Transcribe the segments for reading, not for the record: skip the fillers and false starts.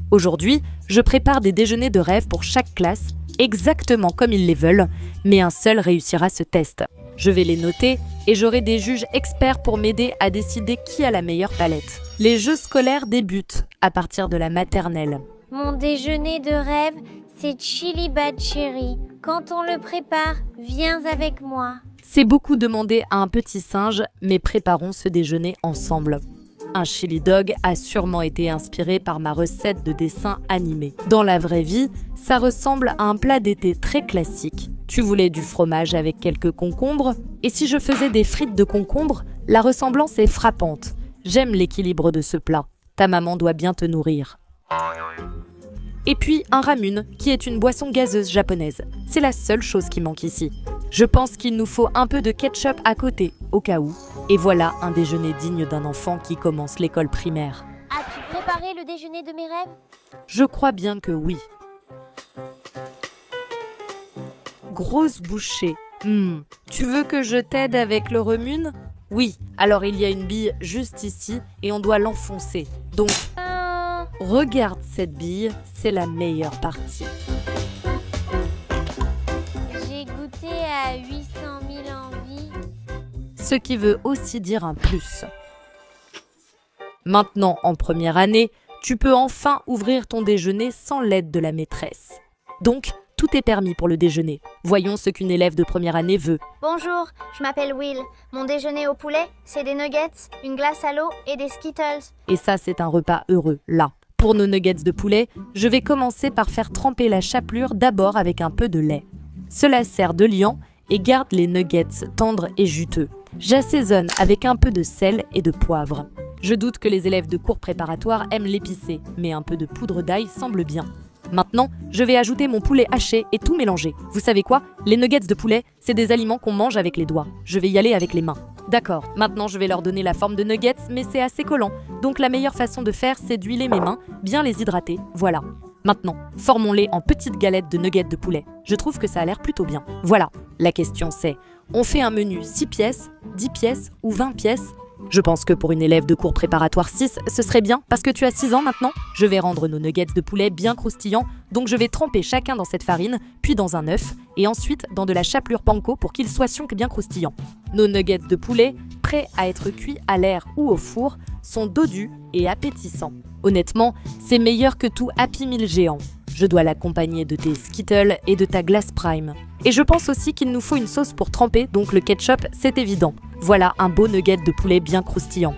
Aujourd'hui, je prépare des déjeuners de rêve pour chaque classe, exactement comme ils les veulent, mais un seul réussira ce test. Je vais les noter et j'aurai des juges experts pour m'aider à décider qui a la meilleure palette. Les jeux scolaires débutent à partir de la maternelle. Mon déjeuner de rêve, c'est Chili Bad Cherry. Quand on le prépare, viens avec moi. C'est beaucoup demandé à un petit singe, mais préparons ce déjeuner ensemble. Un chili dog a sûrement été inspiré par ma recette de dessin animé. Dans la vraie vie, ça ressemble à un plat d'été très classique. Tu voulais du fromage avec quelques concombres? Et si je faisais des frites de concombres, la ressemblance est frappante. J'aime l'équilibre de ce plat. Ta maman doit bien te nourrir. Et puis un ramen, qui est une boisson gazeuse japonaise. C'est la seule chose qui manque ici. Je pense qu'il nous faut un peu de ketchup à côté, au cas où. Et voilà un déjeuner digne d'un enfant qui commence l'école primaire. As-tu préparé le déjeuner de mes rêves? Je crois bien que oui. Grosse bouchée. Tu veux que je t'aide avec le remune? Oui, alors il y a une bille juste ici et on doit l'enfoncer. Donc, regarde cette bille, c'est la meilleure partie. J'ai goûté à 800 000 envies. Ce qui veut aussi dire un plus. Maintenant, en première année, tu peux enfin ouvrir ton déjeuner sans l'aide de la maîtresse. Donc, tout est permis pour le déjeuner. Voyons ce qu'une élève de première année veut. Bonjour, je m'appelle Will. Mon déjeuner au poulet, c'est des nuggets, une glace à l'eau et des Skittles. Et ça, c'est un repas heureux, là. Pour nos nuggets de poulet, je vais commencer par faire tremper la chapelure d'abord avec un peu de lait. Cela sert de liant et garde les nuggets tendres et juteux. J'assaisonne avec un peu de sel et de poivre. Je doute que les élèves de cours préparatoires aiment l'épicé, mais un peu de poudre d'ail semble bien. Maintenant, je vais ajouter mon poulet haché et tout mélanger. Vous savez quoi? Les nuggets de poulet, c'est des aliments qu'on mange avec les doigts. Je vais y aller avec les mains. D'accord, maintenant je vais leur donner la forme de nuggets, mais c'est assez collant. Donc la meilleure façon de faire, c'est d'huiler mes mains, bien les hydrater, voilà. Maintenant, formons-les en petites galettes de nuggets de poulet. Je trouve que ça a l'air plutôt bien. Voilà, la question c'est, on fait un menu 6 pièces, 10 pièces ou 20 pièces? Je pense que pour une élève de cours préparatoire 6, ce serait bien, parce que tu as 6 ans maintenant. Je vais rendre nos nuggets de poulet bien croustillants, donc je vais tremper chacun dans cette farine, puis dans un œuf, et ensuite dans de la chapelure panko pour qu'ils soient sionc bien croustillants. Nos nuggets de poulet, prêts à être cuits à l'air ou au four, sont dodus et appétissants. Honnêtement, c'est meilleur que tout Happy Meal géant. Je dois l'accompagner de tes Skittles et de ta glace Prime. Et je pense aussi qu'il nous faut une sauce pour tremper, donc le ketchup, c'est évident. Voilà un beau nugget de poulet bien croustillant.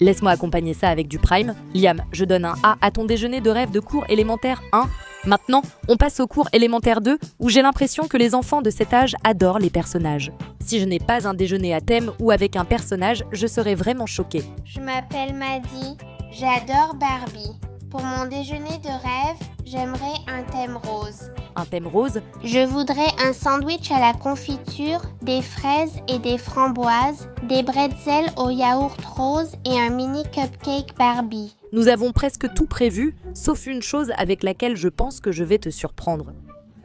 Laisse-moi accompagner ça avec du Prime. Liam, je donne un A à ton déjeuner de rêve de cours élémentaire 1. Maintenant, on passe au cours élémentaire 2, où j'ai l'impression que les enfants de cet âge adorent les personnages. Si je n'ai pas un déjeuner à thème ou avec un personnage, je serais vraiment choquée. Je m'appelle Maddie, j'adore Barbie. Pour mon déjeuner de rêve, j'aimerais un thème rose. Un thème rose? Je voudrais un sandwich à la confiture, des fraises et des framboises, des bretzels au yaourt rose et un mini cupcake Barbie. Nous avons presque tout prévu, sauf une chose avec laquelle je pense que je vais te surprendre.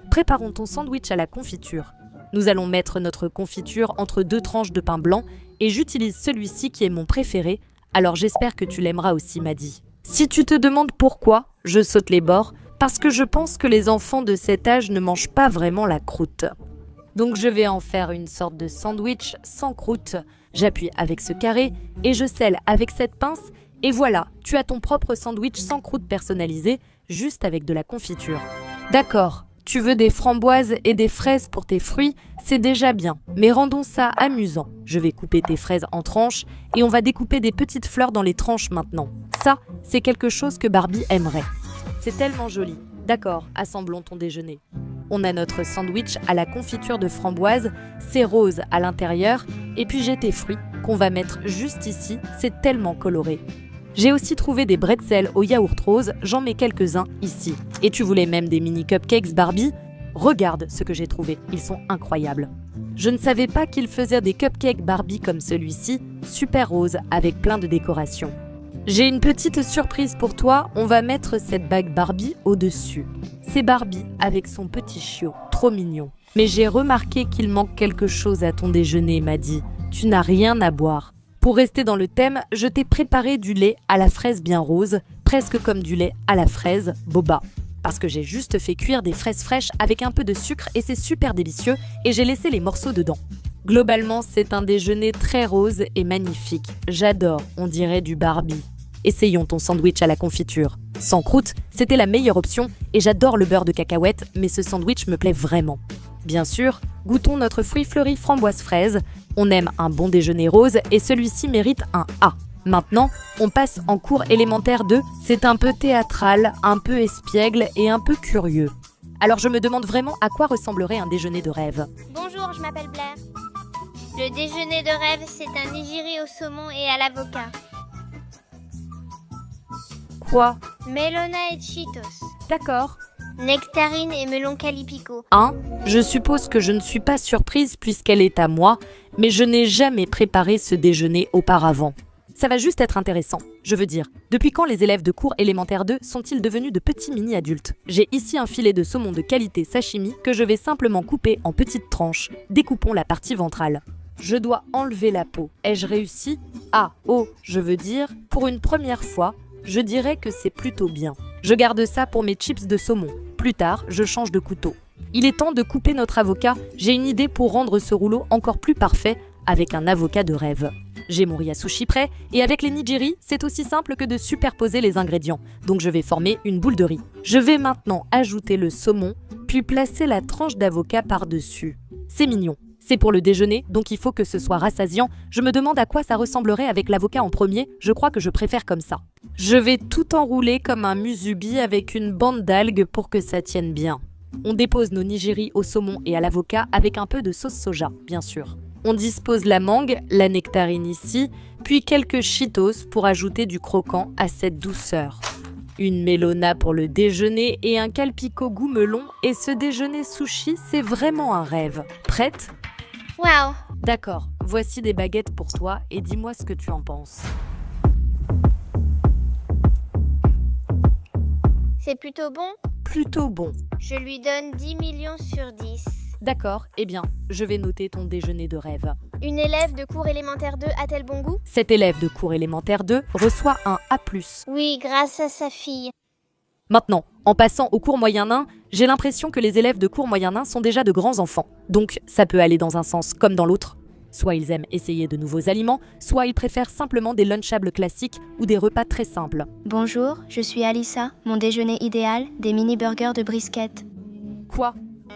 Préparons ton sandwich à la confiture. Nous allons mettre notre confiture entre 2 tranches de pain blanc et j'utilise celui-ci qui est mon préféré, alors j'espère que tu l'aimeras aussi, Maddie. Si tu te demandes pourquoi, je saute les bords, parce que je pense que les enfants de cet âge ne mangent pas vraiment la croûte. Donc je vais en faire une sorte de sandwich sans croûte. J'appuie avec ce carré et je scelle avec cette pince et voilà, tu as ton propre sandwich sans croûte personnalisé, juste avec de la confiture. D'accord, tu veux des framboises et des fraises pour tes fruits, c'est déjà bien, mais rendons ça amusant. Je vais couper tes fraises en tranches et on va découper des petites fleurs dans les tranches maintenant. Ça, c'est quelque chose que Barbie aimerait. C'est tellement joli. D'accord, assemblons ton déjeuner. On a notre sandwich à la confiture de framboise, c'est rose à l'intérieur, et puis j'ai tes fruits qu'on va mettre juste ici, c'est tellement coloré. J'ai aussi trouvé des bretzels au yaourt rose, j'en mets quelques-uns ici. Et tu voulais même des mini cupcakes Barbie? Regarde ce que j'ai trouvé, ils sont incroyables. Je ne savais pas qu'ils faisaient des cupcakes Barbie comme celui-ci, super rose, avec plein de décorations. J'ai une petite surprise pour toi, on va mettre cette bague Barbie au-dessus. C'est Barbie avec son petit chiot, trop mignon. Mais j'ai remarqué qu'il manque quelque chose à ton déjeuner, Maddie. Tu n'as rien à boire. Pour rester dans le thème, je t'ai préparé du lait à la fraise bien rose, presque comme du lait à la fraise boba. Parce que j'ai juste fait cuire des fraises fraîches avec un peu de sucre et c'est super délicieux et j'ai laissé les morceaux dedans. Globalement, c'est un déjeuner très rose et magnifique. J'adore, on dirait du Barbie. Essayons ton sandwich à la confiture. Sans croûte, c'était la meilleure option et j'adore le beurre de cacahuète, mais ce sandwich me plaît vraiment. Bien sûr, goûtons notre fruit fleuri framboise fraise. On aime un bon déjeuner rose et celui-ci mérite un A. Maintenant, on passe en cours élémentaire 2. C'est un peu théâtral, un peu espiègle et un peu curieux. Alors je me demande vraiment à quoi ressemblerait un déjeuner de rêve. Bonjour, je m'appelle Blair. Le déjeuner de rêve, c'est un nigiri au saumon et à l'avocat. Quoi? Melona et Cheetos. D'accord. Nectarine et melon calipico. Je suppose que je ne suis pas surprise puisqu'elle est à moi, mais je n'ai jamais préparé ce déjeuner auparavant. Ça va juste être intéressant. Je veux dire, depuis quand les élèves de cours élémentaire 2 sont-ils devenus de petits mini-adultes? J'ai ici un filet de saumon de qualité sashimi que je vais simplement couper en petites tranches. Découpons la partie ventrale. Je dois enlever la peau. Ai-je réussi? Je veux dire, pour une première fois, je dirais que c'est plutôt bien. Je garde ça pour mes chips de saumon. Plus tard, je change de couteau. Il est temps de couper notre avocat. J'ai une idée pour rendre ce rouleau encore plus parfait avec un avocat de rêve. J'ai mon riz à sushi prêt et avec les nigiri, c'est aussi simple que de superposer les ingrédients. Donc je vais former une boule de riz. Je vais maintenant ajouter le saumon, puis placer la tranche d'avocat par-dessus. C'est mignon. C'est pour le déjeuner, donc il faut que ce soit rassasiant. Je me demande à quoi ça ressemblerait avec l'avocat en premier. Je crois que je préfère comme ça. Je vais tout enrouler comme un musubi avec une bande d'algues pour que ça tienne bien. On dépose nos nigiri au saumon et à l'avocat avec un peu de sauce soja, bien sûr. On dispose la mangue, la nectarine ici, puis quelques Cheetos pour ajouter du croquant à cette douceur. Une melona pour le déjeuner et un calpico goût melon et ce déjeuner sushi, c'est vraiment un rêve. Prête? Waouh! D'accord, voici des baguettes pour toi et dis-moi ce que tu en penses. C'est plutôt bon? Plutôt bon. Je lui donne 10 millions sur 10. D'accord, eh bien, je vais noter ton déjeuner de rêve. Une élève de cours élémentaire 2 a-t-elle bon goût? Cet élève de cours élémentaire 2 reçoit un A+. Oui, grâce à sa fille. Maintenant, en passant au cours moyen 1, j'ai l'impression que les élèves de cours moyen 1 sont déjà de grands enfants. Donc, ça peut aller dans un sens comme dans l'autre. Soit ils aiment essayer de nouveaux aliments, soit ils préfèrent simplement des lunchables classiques ou des repas très simples. Bonjour, je suis Alissa. Mon déjeuner idéal, des mini-burgers de brisket. Quoi?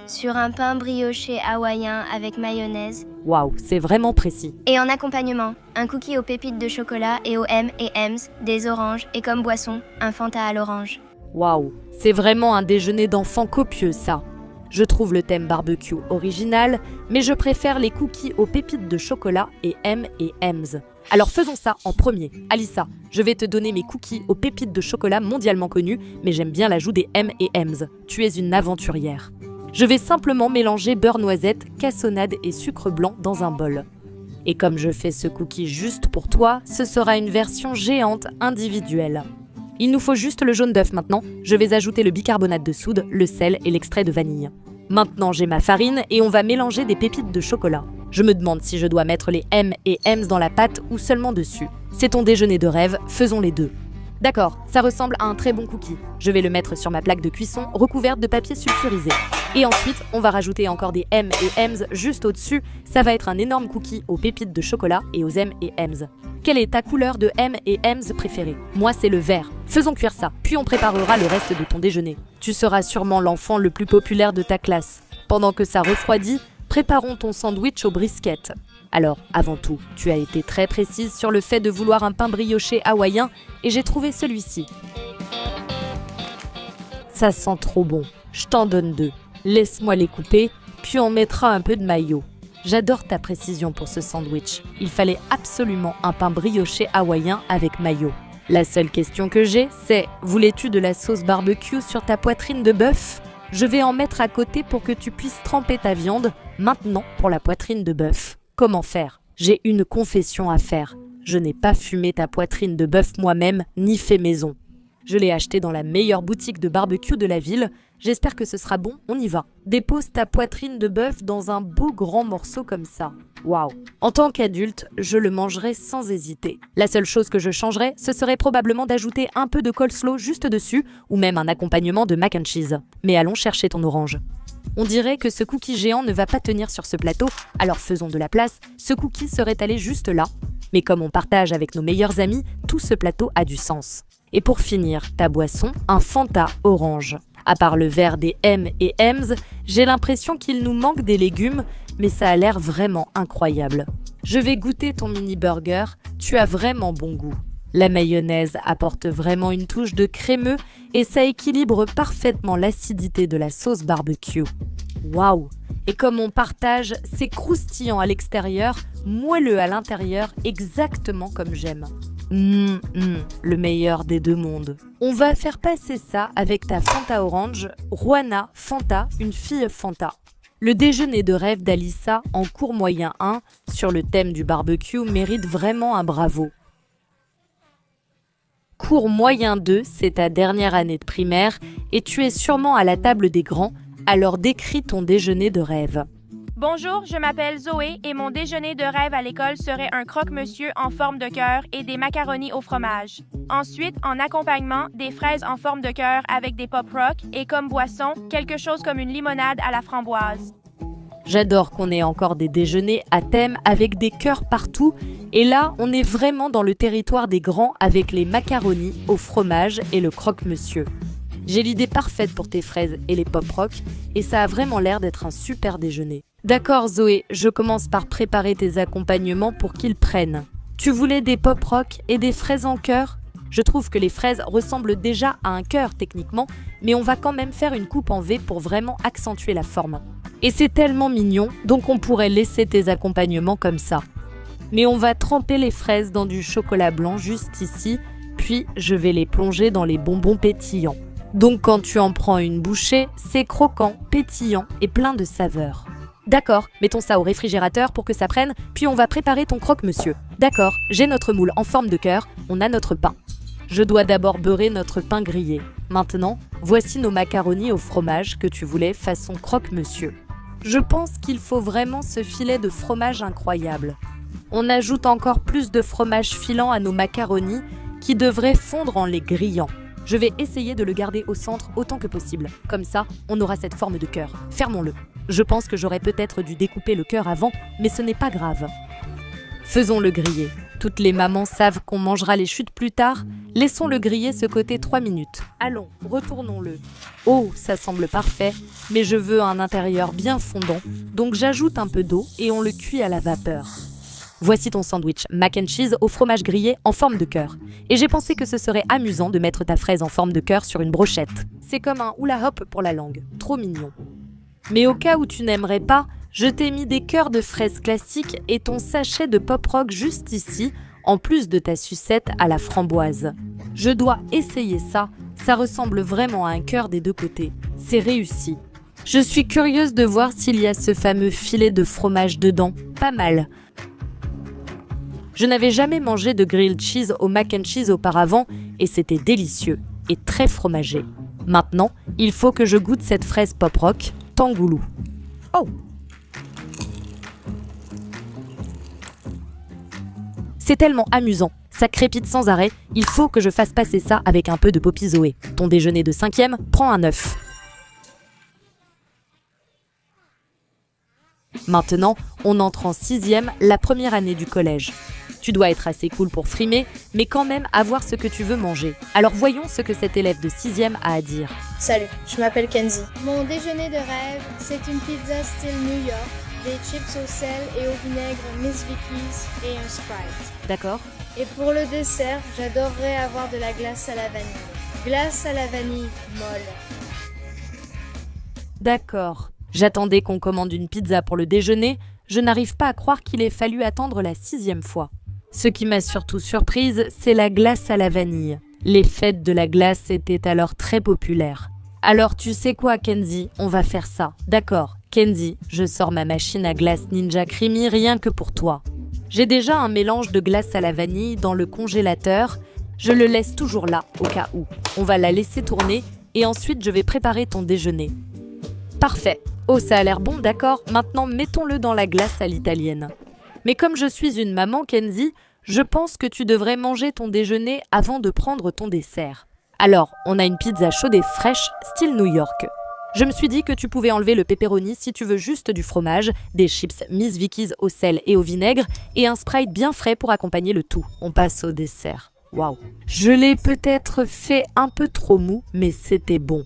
Sur un pain brioché hawaïen avec mayonnaise. Waouh, c'est vraiment précis. Et en accompagnement, un cookie aux pépites de chocolat et aux M&M's, des oranges et comme boisson, un Fanta à l'orange. Waouh, c'est vraiment un déjeuner d'enfant copieux ça. Je trouve le thème barbecue original, mais je préfère les cookies aux pépites de chocolat et M&M's. Alors faisons ça en premier. Alissa, je vais te donner mes cookies aux pépites de chocolat mondialement connus, mais j'aime bien l'ajout des M&M's. Tu es une aventurière. Je vais simplement mélanger beurre noisette, cassonade et sucre blanc dans un bol. Et comme je fais ce cookie juste pour toi, ce sera une version géante individuelle. Il nous faut juste le jaune d'œuf maintenant. Je vais ajouter le bicarbonate de soude, le sel et l'extrait de vanille. Maintenant, j'ai ma farine et on va mélanger des pépites de chocolat. Je me demande si je dois mettre les M&M's dans la pâte ou seulement dessus. C'est ton déjeuner de rêve, faisons les deux. D'accord, ça ressemble à un très bon cookie. Je vais le mettre sur ma plaque de cuisson recouverte de papier sulfurisé. Et ensuite, on va rajouter encore des M&M's juste au-dessus. Ça va être un énorme cookie aux pépites de chocolat et aux M&M's. Quelle est ta couleur de M&M's préférée? Moi, c'est le vert. Faisons cuire ça, puis on préparera le reste de ton déjeuner. Tu seras sûrement l'enfant le plus populaire de ta classe. Pendant que ça refroidit, préparons ton sandwich au brisket. Alors, avant tout, tu as été très précise sur le fait de vouloir un pain brioché hawaïen et j'ai trouvé celui-ci. Ça sent trop bon. Je t'en donne 2. Laisse-moi les couper, puis on mettra un peu de mayo. J'adore ta précision pour ce sandwich. Il fallait absolument un pain brioché hawaïen avec mayo. La seule question que j'ai, c'est « Voulais-tu de la sauce barbecue sur ta poitrine de bœuf ?» Je vais en mettre à côté pour que tu puisses tremper ta viande. Maintenant, pour la poitrine de bœuf. Comment faire? J'ai une confession à faire. Je n'ai pas fumé ta poitrine de bœuf moi-même, ni fait maison. Je l'ai acheté dans la meilleure boutique de barbecue de la ville. J'espère que ce sera bon, on y va. Dépose ta poitrine de bœuf dans un beau grand morceau comme ça. Waouh! En tant qu'adulte, je le mangerai sans hésiter. La seule chose que je changerais, ce serait probablement d'ajouter un peu de coleslaw juste dessus, ou même un accompagnement de mac and cheese. Mais allons chercher ton orange. On dirait que ce cookie géant ne va pas tenir sur ce plateau, alors faisons de la place. Ce cookie serait allé juste là. Mais comme on partage avec nos meilleurs amis, tout ce plateau a du sens. Et pour finir, ta boisson, un Fanta orange. À part le verre des M&M's, j'ai l'impression qu'il nous manque des légumes, mais ça a l'air vraiment incroyable. Je vais goûter ton mini burger, tu as vraiment bon goût. La mayonnaise apporte vraiment une touche de crémeux et ça équilibre parfaitement l'acidité de la sauce barbecue. Waouh! Et comme on partage, c'est croustillant à l'extérieur, moelleux à l'intérieur, exactement comme j'aime. Le meilleur des deux mondes. On va faire passer ça avec ta Fanta orange, Juana Fanta, une fille Fanta. Le déjeuner de rêve d'Alissa en cours moyen 1 sur le thème du barbecue mérite vraiment un bravo. Cours moyen 2, c'est ta dernière année de primaire et tu es sûrement à la table des grands, alors décris ton déjeuner de rêve. Bonjour, je m'appelle Zoé et mon déjeuner de rêve à l'école serait un croque-monsieur en forme de cœur et des macaronis au fromage. Ensuite, en accompagnement, des fraises en forme de cœur avec des pop-rock et comme boisson, quelque chose comme une limonade à la framboise. J'adore qu'on ait encore des déjeuners à thème avec des cœurs partout et là, on est vraiment dans le territoire des grands avec les macaronis au fromage et le croque-monsieur. J'ai l'idée parfaite pour tes fraises et les pop-rock et ça a vraiment l'air d'être un super déjeuner. D'accord Zoé, je commence par préparer tes accompagnements pour qu'ils prennent. Tu voulais des pop-rock et des fraises en cœur ? Je trouve que les fraises ressemblent déjà à un cœur techniquement, mais on va quand même faire une coupe en V pour vraiment accentuer la forme. Et c'est tellement mignon, donc on pourrait laisser tes accompagnements comme ça. Mais on va tremper les fraises dans du chocolat blanc juste ici, puis je vais les plonger dans les bonbons pétillants. Donc quand tu en prends une bouchée, c'est croquant, pétillant et plein de saveurs. D'accord, mettons ça au réfrigérateur pour que ça prenne, puis on va préparer ton croque-monsieur. D'accord, j'ai notre moule en forme de cœur, on a notre pain. Je dois d'abord beurrer notre pain grillé. Maintenant, voici nos macaronis au fromage que tu voulais façon croque-monsieur. Je pense qu'il faut vraiment ce filet de fromage incroyable. On ajoute encore plus de fromage filant à nos macaronis qui devraient fondre en les grillant. Je vais essayer de le garder au centre autant que possible. Comme ça, on aura cette forme de cœur. Fermons-le. Je pense que j'aurais peut-être dû découper le cœur avant, mais ce n'est pas grave. Faisons-le griller. Toutes les mamans savent qu'on mangera les chutes plus tard. Laissons-le griller ce côté 3 minutes. Allons, retournons-le. Oh, ça semble parfait, mais je veux un intérieur bien fondant, donc j'ajoute un peu d'eau et on le cuit à la vapeur. Voici ton sandwich mac and cheese au fromage grillé en forme de cœur. Et j'ai pensé que ce serait amusant de mettre ta fraise en forme de cœur sur une brochette. C'est comme un hula hoop pour la langue. Trop mignon. Mais au cas où tu n'aimerais pas, je t'ai mis des cœurs de fraises classiques et ton sachet de pop-rock juste ici, en plus de ta sucette à la framboise. Je dois essayer ça, ça ressemble vraiment à un cœur des deux côtés. C'est réussi. Je suis curieuse de voir s'il y a ce fameux filet de fromage dedans. Pas mal. Je n'avais jamais mangé de grilled cheese au mac and cheese auparavant et c'était délicieux et très fromagé. Maintenant, il faut que je goûte cette fraise pop-rock, tangoulou. Oh! C'est tellement amusant, ça crépite sans arrêt, il faut que je fasse passer ça avec un peu de Poppy Zoé. Ton déjeuner de 5e, prends un œuf. Maintenant, on entre en 6e, la première année du collège. Tu dois être assez cool pour frimer, mais quand même avoir ce que tu veux manger. Alors voyons ce que cet élève de 6e a à dire. Salut, je m'appelle Kenzie. Mon déjeuner de rêve, c'est une pizza style New York, des chips au sel et au vinaigre Miss Vicky's et un Sprite. D'accord. Et pour le dessert, j'adorerais avoir de la glace à la vanille. Glace à la vanille molle. D'accord. J'attendais qu'on commande une pizza pour le déjeuner. Je n'arrive pas à croire qu'il ait fallu attendre la 6e fois. Ce qui m'a surtout surprise, c'est la glace à la vanille. Les fêtes de la glace étaient alors très populaires. Alors tu sais quoi Kenzie, on va faire ça. D'accord, Kenzie, je sors ma machine à glace Ninja Creamy rien que pour toi. J'ai déjà un mélange de glace à la vanille dans le congélateur. Je le laisse toujours là, au cas où. On va la laisser tourner et ensuite je vais préparer ton déjeuner. Parfait. Oh, ça a l'air bon, d'accord. Maintenant, mettons-le dans la glace à l'italienne. Mais comme je suis une maman, Kenzie, je pense que tu devrais manger ton déjeuner avant de prendre ton dessert. Alors, on a une pizza chaude et fraîche, style New York. Je me suis dit que tu pouvais enlever le pepperoni si tu veux juste du fromage, des chips Miss Vicky's au sel et au vinaigre et un Sprite bien frais pour accompagner le tout. On passe au dessert. Waouh. Je l'ai peut-être fait un peu trop mou, mais c'était bon.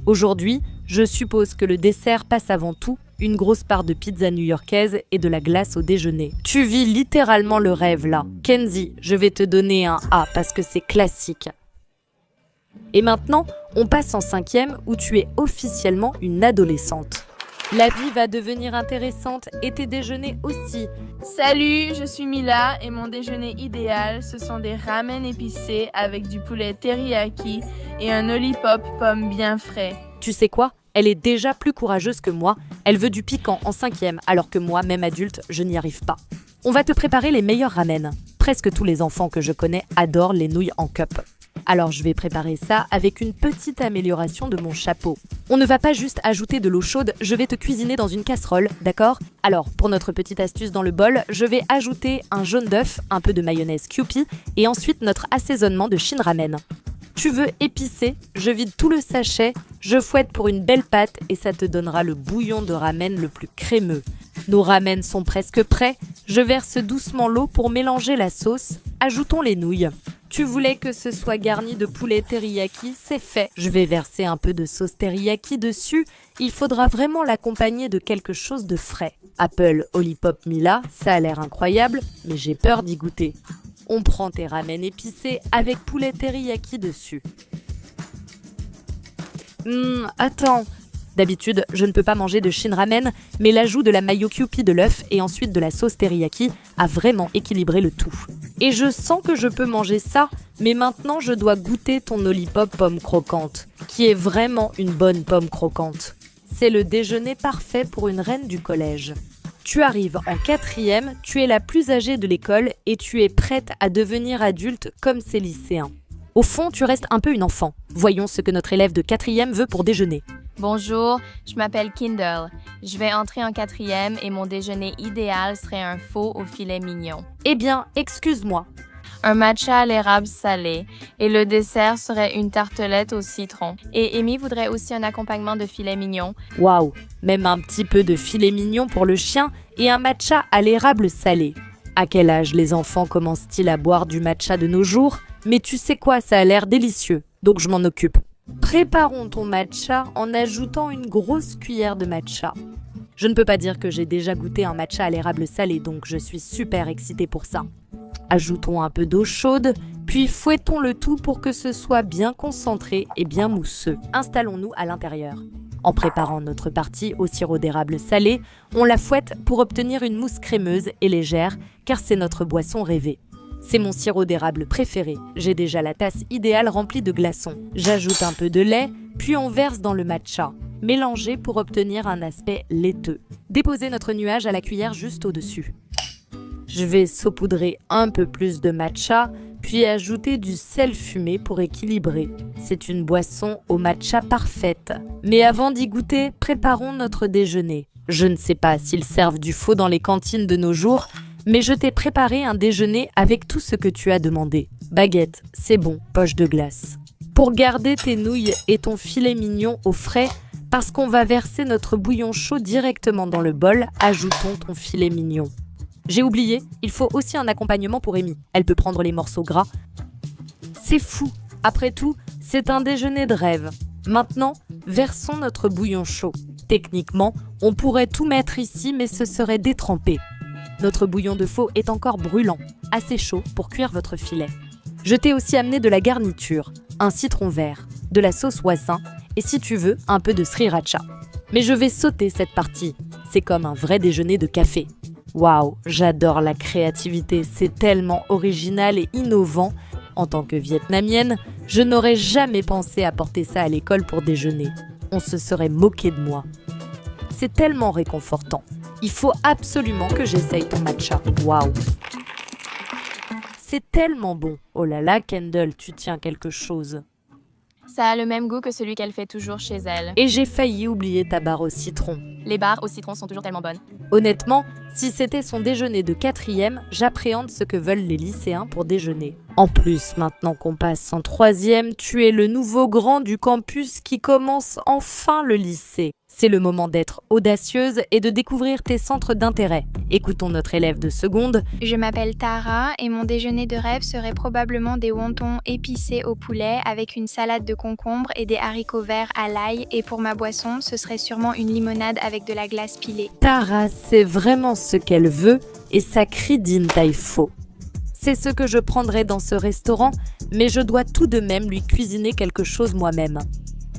Aujourd'hui, je suppose que le dessert passe avant tout une grosse part de pizza new-yorkaise et de la glace au déjeuner. Tu vis littéralement le rêve là. Kenzie, je vais te donner un A parce que c'est classique. Et maintenant, on passe en 5e où tu es officiellement une adolescente. La vie va devenir intéressante et tes déjeuners aussi. Salut, je suis Mila et mon déjeuner idéal, ce sont des ramen épicés avec du poulet teriyaki et un lollipop pomme bien frais. Tu sais quoi? Elle est déjà plus courageuse que moi. Elle veut du piquant en 5e, alors que moi, même adulte, je n'y arrive pas. On va te préparer les meilleurs ramen. Presque tous les enfants que je connais adorent les nouilles en cup. Alors je vais préparer ça avec une petite amélioration de mon chapeau. On ne va pas juste ajouter de l'eau chaude, je vais te cuisiner dans une casserole, d'accord? Alors, pour notre petite astuce dans le bol, je vais ajouter un jaune d'œuf, un peu de mayonnaise Kewpie et ensuite notre assaisonnement de Shin Ramen. Tu veux épicé? Je vide tout le sachet, je fouette pour une belle pâte et ça te donnera le bouillon de ramen le plus crémeux. Nos ramen sont presque prêts, je verse doucement l'eau pour mélanger la sauce. Ajoutons les nouilles. Tu voulais que ce soit garni de poulet teriyaki, c'est fait. Je vais verser un peu de sauce teriyaki dessus. Il faudra vraiment l'accompagner de quelque chose de frais. Apple Lollipop Mila, ça a l'air incroyable, mais j'ai peur d'y goûter. On prend tes ramen épicés avec poulet teriyaki dessus. Attends. D'habitude, je ne peux pas manger de Shin Ramen, mais l'ajout de la mayo Kewpie de l'œuf et ensuite de la sauce teriyaki a vraiment équilibré le tout. Et je sens que je peux manger ça, mais maintenant je dois goûter ton lollipop pomme croquante, qui est vraiment une bonne pomme croquante. C'est le déjeuner parfait pour une reine du collège. Tu arrives en 4e, tu es la plus âgée de l'école et tu es prête à devenir adulte comme ces lycéens. Au fond, tu restes un peu une enfant. Voyons ce que notre élève de 4e veut pour déjeuner. Bonjour, je m'appelle Kindle. Je vais entrer en 4e et mon déjeuner idéal serait un faux au filet mignon. Eh bien, excuse-moi. Un matcha à l'érable salé et le dessert serait une tartelette au citron. Et Amy voudrait aussi un accompagnement de filet mignon. Waouh, même un petit peu de filet mignon pour le chien et un matcha à l'érable salé. À quel âge les enfants commencent-ils à boire du matcha de nos jours? Mais tu sais quoi, ça a l'air délicieux, donc je m'en occupe. Préparons ton matcha en ajoutant une grosse cuillère de matcha. Je ne peux pas dire que j'ai déjà goûté un matcha à l'érable salé, donc je suis super excitée pour ça. Ajoutons un peu d'eau chaude, puis fouettons le tout pour que ce soit bien concentré et bien mousseux. Installons-nous à l'intérieur. En préparant notre partie au sirop d'érable salé, on la fouette pour obtenir une mousse crémeuse et légère, car c'est notre boisson rêvée. C'est mon sirop d'érable préféré. J'ai déjà la tasse idéale remplie de glaçons. J'ajoute un peu de lait, puis on verse dans le matcha. Mélanger pour obtenir un aspect laiteux. Déposez notre nuage à la cuillère juste au-dessus. Je vais saupoudrer un peu plus de matcha, puis ajouter du sel fumé pour équilibrer. C'est une boisson au matcha parfaite. Mais avant d'y goûter, préparons notre déjeuner. Je ne sais pas s'ils servent du faux dans les cantines de nos jours, mais je t'ai préparé un déjeuner avec tout ce que tu as demandé. Baguette, c'est bon, poche de glace. Pour garder tes nouilles et ton filet mignon au frais, parce qu'on va verser notre bouillon chaud directement dans le bol, ajoutons ton filet mignon. J'ai oublié, il faut aussi un accompagnement pour Amy. Elle peut prendre les morceaux gras. C'est fou. Après tout, c'est un déjeuner de rêve. Maintenant, versons notre bouillon chaud. Techniquement, on pourrait tout mettre ici, mais ce serait détrempé. Notre bouillon de faux est encore brûlant, assez chaud pour cuire votre filet. Je t'ai aussi amené de la garniture, un citron vert, de la sauce hoisin et si tu veux, un peu de sriracha. Mais je vais sauter cette partie, c'est comme un vrai déjeuner de café. Waouh, j'adore la créativité, c'est tellement original et innovant. En tant que Vietnamienne, je n'aurais jamais pensé à porter ça à l'école pour déjeuner. On se serait moqué de moi. C'est tellement réconfortant. Il faut absolument que j'essaye ton matcha. Waouh! c'est tellement bon. Oh là là, Kendall, tu tiens quelque chose. Ça a le même goût que celui qu'elle fait toujours chez elle. Et j'ai failli oublier ta barre au citron. Les barres au citron sont toujours tellement bonnes. Honnêtement, si c'était son déjeuner de 4e, j'appréhende ce que veulent les lycéens pour déjeuner. En plus, maintenant qu'on passe en 3e, tu es le nouveau grand du campus qui commence enfin le lycée. C'est le moment d'être audacieuse et de découvrir tes centres d'intérêt. Écoutons notre élève de seconde. Je m'appelle Tara et mon déjeuner de rêve serait probablement des wontons épicés au poulet avec une salade de concombre et des haricots verts à l'ail. Et pour ma boisson, ce serait sûrement une limonade avec de la glace pilée. Tara, c'est vraiment ce qu'elle veut et ça crie Din Tai Fung. C'est ce que je prendrais dans ce restaurant, mais je dois tout de même lui cuisiner quelque chose moi-même.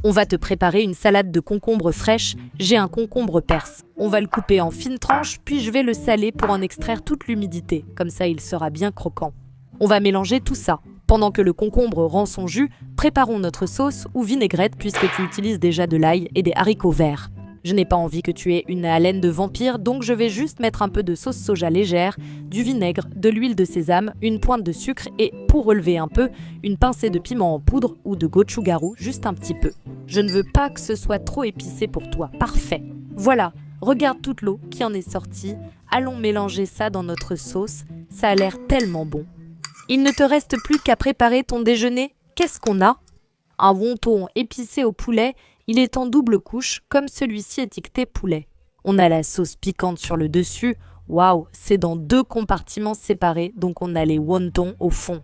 On va te préparer une salade de concombre fraîche. J'ai un concombre perse. On va le couper en fines tranches, puis je vais le saler pour en extraire toute l'humidité. Comme ça, il sera bien croquant. On va mélanger tout ça. Pendant que le concombre rend son jus, préparons notre sauce ou vinaigrette puisque tu utilises déjà de l'ail et des haricots verts. Je n'ai pas envie que tu aies une haleine de vampire, donc je vais juste mettre un peu de sauce soja légère, du vinaigre, de l'huile de sésame, une pointe de sucre et, pour relever un peu, une pincée de piment en poudre ou de gochujang, juste un petit peu. Je ne veux pas que ce soit trop épicé pour toi. Parfait. Voilà, regarde toute l'eau qui en est sortie. Allons mélanger ça dans notre sauce. Ça a l'air tellement bon. Il ne te reste plus qu'à préparer ton déjeuner. Qu'est-ce qu'on a? Un wonton épicé au poulet. Il est en double couche, comme celui-ci étiqueté poulet. On a la sauce piquante sur le dessus. Waouh, c'est dans 2 compartiments séparés, donc on a les wontons au fond.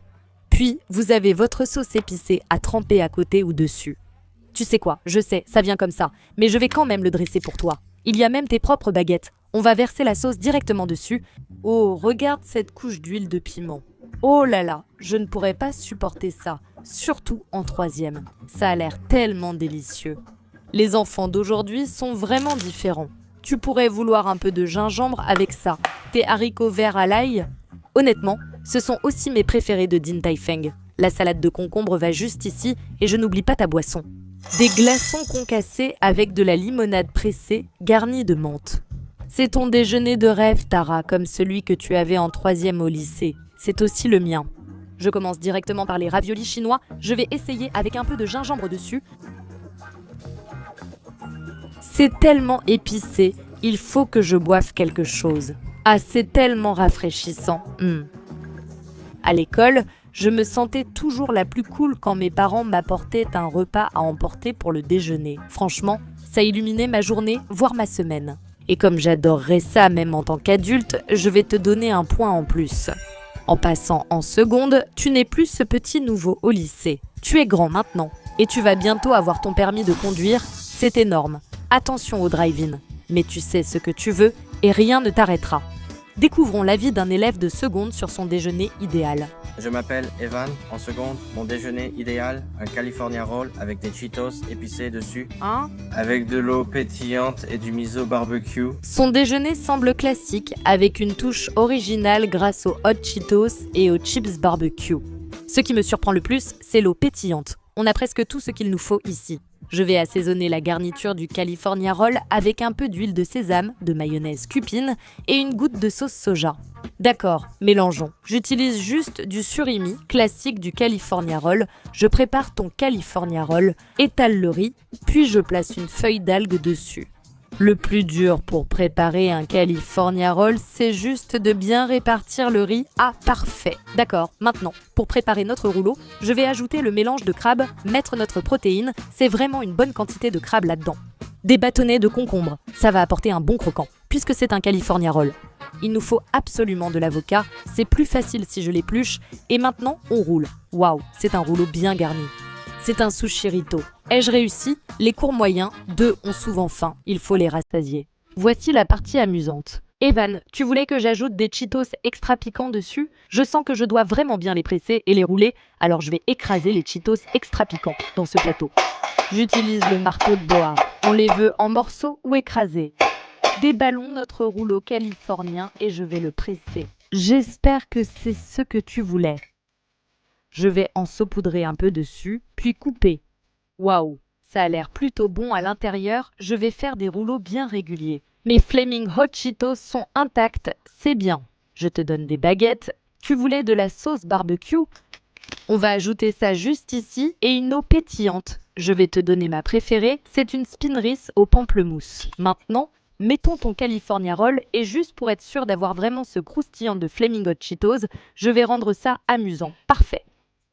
Puis, vous avez votre sauce épicée à tremper à côté ou dessus. Tu sais quoi, je sais, ça vient comme ça, mais je vais quand même le dresser pour toi. Il y a même tes propres baguettes. On va verser la sauce directement dessus. Oh, regarde cette couche d'huile de piment. Oh là là, je ne pourrais pas supporter ça, surtout en 3e. Ça a l'air tellement délicieux. Les enfants d'aujourd'hui sont vraiment différents. Tu pourrais vouloir un peu de gingembre avec ça. Tes haricots verts à l'ail. Honnêtement, ce sont aussi mes préférés de Din Tai Fung. La salade de concombre va juste ici et je n'oublie pas ta boisson. Des glaçons concassés avec de la limonade pressée garnie de menthe. C'est ton déjeuner de rêve, Tara, comme celui que tu avais en 3e au lycée. C'est aussi le mien. Je commence directement par les raviolis chinois. Je vais essayer avec un peu de gingembre dessus. C'est tellement épicé, il faut que je boive quelque chose. Ah, c'est tellement rafraîchissant. À l'école, je me sentais toujours la plus cool quand mes parents m'apportaient un repas à emporter pour le déjeuner. Franchement, ça illuminait ma journée, voire ma semaine. Et comme j'adorerais ça même en tant qu'adulte, je vais te donner un point en plus. En passant en seconde, tu n'es plus ce petit nouveau au lycée. Tu es grand maintenant et tu vas bientôt avoir ton permis de conduire. C'est énorme. Attention au drive-in, mais tu sais ce que tu veux et rien ne t'arrêtera. Découvrons l'avis d'un élève de seconde sur son déjeuner idéal. Je m'appelle Evan. En seconde, mon déjeuner idéal, un California Roll avec des Cheetos épicés dessus, avec de l'eau pétillante et du miso barbecue. Son déjeuner semble classique, avec une touche originale grâce aux hot Cheetos et aux chips barbecue. Ce qui me surprend le plus, c'est l'eau pétillante. On a presque tout ce qu'il nous faut ici. Je vais assaisonner la garniture du California Roll avec un peu d'huile de sésame, de mayonnaise cupine et une goutte de sauce soja. D'accord, mélangeons. J'utilise juste du surimi, classique du California Roll. Je prépare ton California Roll, étale le riz, puis je place une feuille d'algue dessus. Le plus dur pour préparer un California Roll, c'est juste de bien répartir le riz. Ah, parfait. D'accord, maintenant, pour préparer notre rouleau, je vais ajouter le mélange de crabe, mettre notre protéine. C'est vraiment une bonne quantité de crabe là-dedans. Des bâtonnets de concombre, ça va apporter un bon croquant, puisque c'est un California Roll. Il nous faut absolument de l'avocat, c'est plus facile si je l'épluche. Et maintenant, on roule. Waouh, c'est un rouleau bien garni. C'est un sushirito. Ai-je réussi? Les cours moyens, 2 ont souvent faim, il faut les rassasier. Voici la partie amusante. Evan, tu voulais que j'ajoute des Cheetos extra piquants dessus? Je sens que je dois vraiment bien les presser et les rouler, alors je vais écraser les Cheetos extra piquants dans ce plateau. J'utilise le marteau de bois. On les veut en morceaux ou écrasés. Déballons notre rouleau californien et je vais le presser. J'espère que c'est ce que tu voulais. Je vais en saupoudrer un peu dessus, puis couper. Waouh, ça a l'air plutôt bon à l'intérieur. Je vais faire des rouleaux bien réguliers. Mes Flaming Hot Cheetos sont intacts, c'est bien. Je te donne des baguettes. Tu voulais de la sauce barbecue? On va ajouter ça juste ici et une eau pétillante. Je vais te donner ma préférée, c'est une Spinris au pamplemousse. Maintenant, mettons ton California Roll et juste pour être sûr d'avoir vraiment ce croustillant de Flaming Hot Cheetos, je vais rendre ça amusant. Parfait.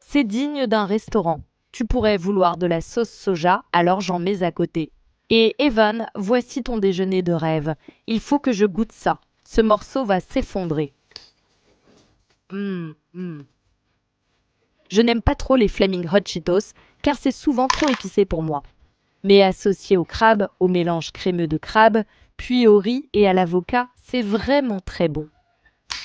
C'est digne d'un restaurant. Tu pourrais vouloir de la sauce soja, alors j'en mets à côté. Et Evan, voici ton déjeuner de rêve. Il faut que je goûte ça. Ce morceau va s'effondrer. Je n'aime pas trop les Flaming Hot Cheetos, car c'est souvent trop épicé pour moi. Mais associé au crabe, au mélange crémeux de crabe, puis au riz et à l'avocat, c'est vraiment très bon.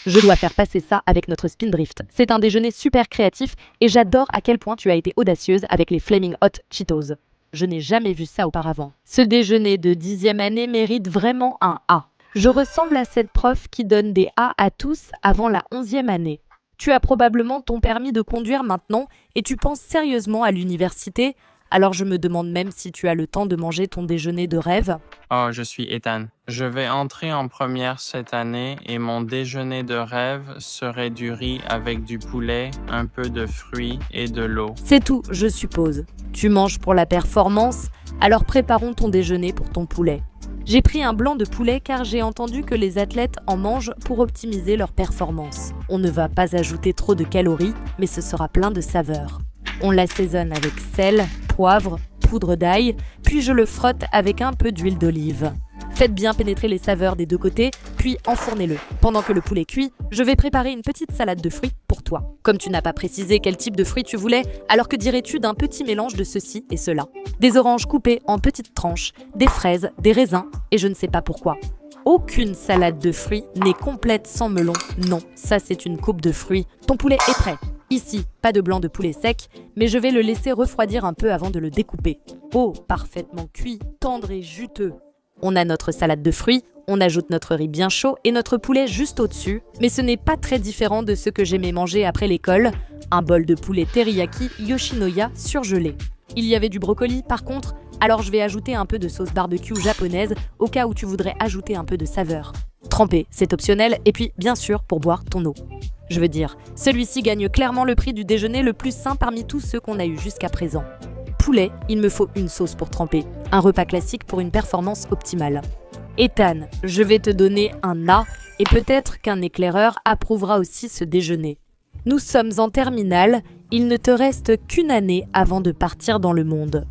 Je dois faire passer ça avec notre Spindrift. C'est un déjeuner super créatif et j'adore à quel point tu as été audacieuse avec les Flaming Hot Cheetos. Je n'ai jamais vu ça auparavant. Ce déjeuner de 10e année mérite vraiment un A. Je ressemble à cette prof qui donne des A à tous avant la 11e année. Tu as probablement ton permis de conduire maintenant et tu penses sérieusement à l'université, alors je me demande même si tu as le temps de manger ton déjeuner de rêve. Oh, je suis Ethan. Je vais entrer en première cette année et mon déjeuner de rêve serait du riz avec du poulet, un peu de fruits et de l'eau. C'est tout, je suppose. Tu manges pour la performance, alors préparons ton déjeuner pour ton poulet. J'ai pris un blanc de poulet car j'ai entendu que les athlètes en mangent pour optimiser leur performance. On ne va pas ajouter trop de calories, mais ce sera plein de saveurs. On l'assaisonne avec sel, poivre, poudre d'ail, puis je le frotte avec un peu d'huile d'olive. Faites bien pénétrer les saveurs des deux côtés, puis enfournez-le. Pendant que le poulet cuit, je vais préparer une petite salade de fruits pour toi. Comme tu n'as pas précisé quel type de fruits tu voulais, alors que dirais-tu d'un petit mélange de ceci et cela? Des oranges coupées en petites tranches, des fraises, des raisins, et je ne sais pas pourquoi. Aucune salade de fruits n'est complète sans melon. Non, ça c'est une coupe de fruits. Ton poulet est prêt. Ici, pas de blanc de poulet sec, mais je vais le laisser refroidir un peu avant de le découper. Oh, parfaitement cuit, tendre et juteux. On a notre salade de fruits, on ajoute notre riz bien chaud et notre poulet juste au-dessus, mais ce n'est pas très différent de ce que j'aimais manger après l'école, un bol de poulet teriyaki Yoshinoya surgelé. Il y avait du brocoli par contre, alors je vais ajouter un peu de sauce barbecue japonaise au cas où tu voudrais ajouter un peu de saveur. Tremper, c'est optionnel, et puis bien sûr pour boire ton eau. Je veux dire, celui-ci gagne clairement le prix du déjeuner le plus sain parmi tous ceux qu'on a eu jusqu'à présent. Poulet, il me faut une sauce pour tremper. Un repas classique pour une performance optimale. Ethan, je vais te donner un A et peut-être qu'un éclaireur approuvera aussi ce déjeuner. Nous sommes en terminale, il ne te reste qu'une année avant de partir dans le monde.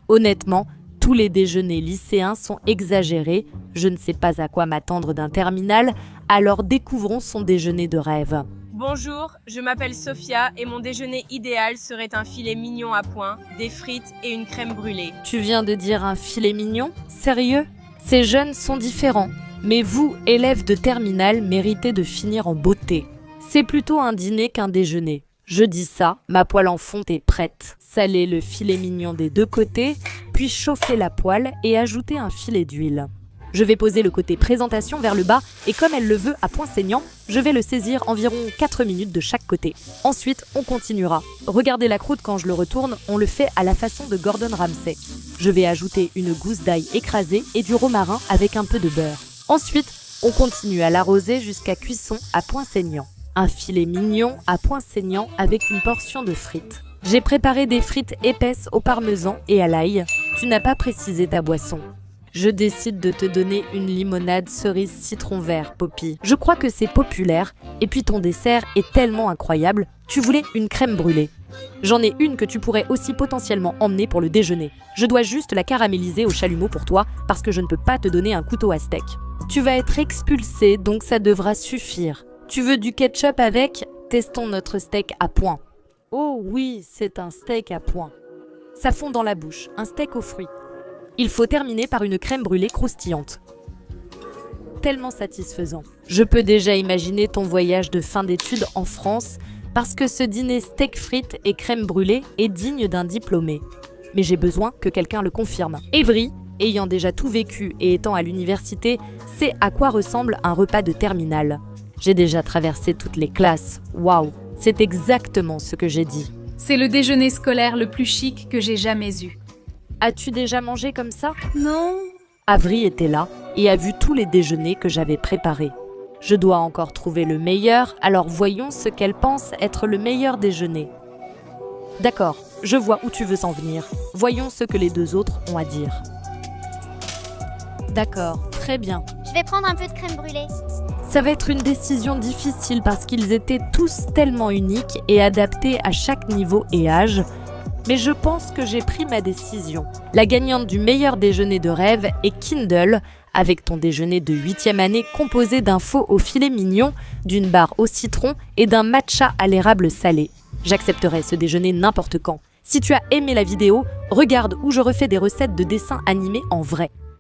Honnêtement, tous les déjeuners lycéens sont exagérés, je ne sais pas à quoi m'attendre d'un terminal, alors découvrons son déjeuner de rêve. Bonjour, je m'appelle Sophia et mon déjeuner idéal serait un filet mignon à point, des frites et une crème brûlée. Tu viens de dire un filet mignon? Sérieux? Ces jeunes sont différents, mais vous, élèves de terminale, méritez de finir en beauté. C'est plutôt un dîner qu'un déjeuner. Je dis ça, ma poêle en fonte est prête. Salez le filet mignon des deux côtés, puis chauffez la poêle et ajoutez un filet d'huile. Je vais poser le côté présentation vers le bas et comme elle le veut à point saignant, je vais le saisir environ 4 minutes de chaque côté. Ensuite, on continuera. Regardez la croûte quand je le retourne, on le fait à la façon de Gordon Ramsay. Je vais ajouter une gousse d'ail écrasée et du romarin avec un peu de beurre. Ensuite, on continue à l'arroser jusqu'à cuisson à point saignant. Un filet mignon à point saignant avec une portion de frites. J'ai préparé des frites épaisses au parmesan et à l'ail. Tu n'as pas précisé ta boisson. Je décide de te donner une limonade cerise citron vert, Poppy. Je crois que c'est populaire. Et puis ton dessert est tellement incroyable. Tu voulais une crème brûlée. J'en ai une que tu pourrais aussi potentiellement emmener pour le déjeuner. Je dois juste la caraméliser au chalumeau pour toi parce que je ne peux pas te donner un couteau à steak. Tu vas être expulsé, donc ça devra suffire. Tu veux du ketchup avec? Testons notre steak à point. Oh oui, c'est un steak à point. Ça fond dans la bouche, un steak aux fruits. Il faut terminer par une crème brûlée croustillante. Tellement satisfaisant. Je peux déjà imaginer ton voyage de fin d'études en France parce que ce dîner steak frites et crème brûlée est digne d'un diplômé. Mais j'ai besoin que quelqu'un le confirme. Evry, ayant déjà tout vécu et étant à l'université, sait à quoi ressemble un repas de terminale. J'ai déjà traversé toutes les classes. Waouh, c'est exactement ce que j'ai dit. C'est le déjeuner scolaire le plus chic que j'ai jamais eu. As-tu déjà mangé comme ça? Non. Avery était là et a vu tous les déjeuners que j'avais préparés. Je dois encore trouver le meilleur, alors voyons ce qu'elle pense être le meilleur déjeuner. D'accord, je vois où tu veux s'en venir. Voyons ce que les deux autres ont à dire. D'accord, très bien. Je vais prendre un peu de crème brûlée. Ça va être une décision difficile parce qu'ils étaient tous tellement uniques et adaptés à chaque niveau et âge. Mais je pense que j'ai pris ma décision. La gagnante du meilleur déjeuner de rêve est Kindle, avec ton déjeuner de 8e année composé d'un faux au filet mignon, d'une barre au citron et d'un matcha à l'érable salé. J'accepterai ce déjeuner n'importe quand. Si tu as aimé la vidéo, regarde où je refais des recettes de dessins animés en vrai.